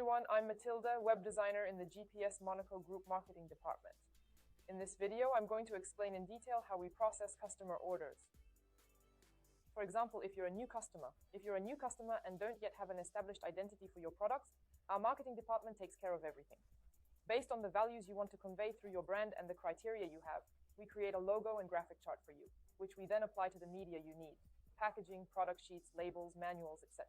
everyone, I'm Mathilde, web designer in the GPS Monaco Group marketing department. In this video, I'm going to explain in detail how we process customer orders. For example, if you're a new customer and don't yet have an established identity for your products, our marketing department takes care of everything. Based on the values you want to convey through your brand and the criteria you have, we create a logo and graphic chart for you, which we then apply to the media you need: packaging, product sheets, labels, manuals, etc.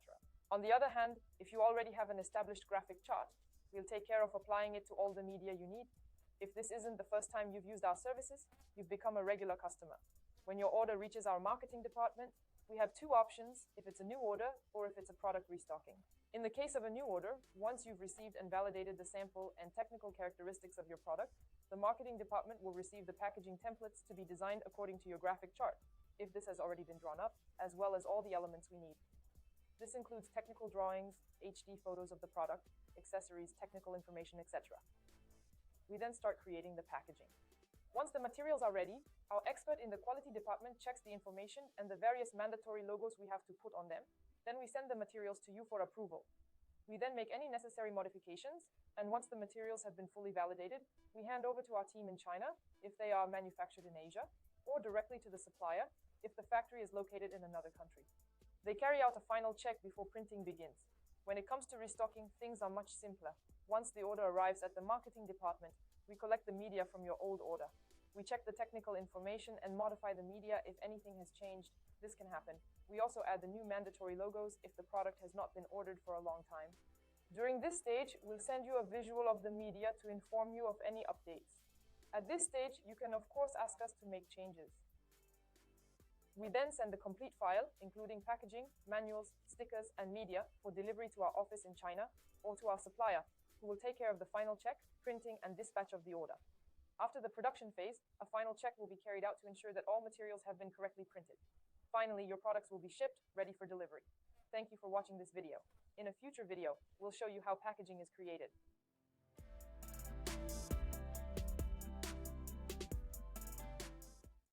On the other hand, if you already have an established graphic chart, we'll take care of applying it to all the media you need. If this isn't the first time you've used our services, you've become a regular customer. When your order reaches our marketing department, we have two options: if it's a new order or if it's a product restocking. In the case of a new order, once you've received and validated the sample and technical characteristics of your product, the marketing department will receive the packaging templates to be designed according to your graphic chart, if this has already been drawn up, as well as all the elements we need. This includes technical drawings, HD photos of the product, accessories, technical information, etc. We then start creating the packaging. Once the materials are ready, our expert in the quality department checks the information and the various mandatory logos we have to put on them. Then we send the materials to you for approval. We then make any necessary modifications, and once the materials have been fully validated, we hand over to our team in China, if they are manufactured in Asia, or directly to the supplier, if the factory is located in another country. They carry out a final check before printing begins. When it comes to restocking, things are much simpler. Once the order arrives at the marketing department, we collect the media from your old order. We check the technical information and modify the media if anything has changed. This can happen. We also add the new mandatory logos if the product has not been ordered for a long time. During this stage, we'll send you a visual of the media to inform you of any updates. At this stage, you can of course ask us to make changes. We then send the complete file, including packaging, manuals, stickers, and media, for delivery to our office in China or to our supplier, who will take care of the final check, printing, and dispatch of the order. After the production phase, a final check will be carried out to ensure that all materials have been correctly printed. Finally, your products will be shipped, ready for delivery. Thank you for watching this video. In a future video, we'll show you how packaging is created.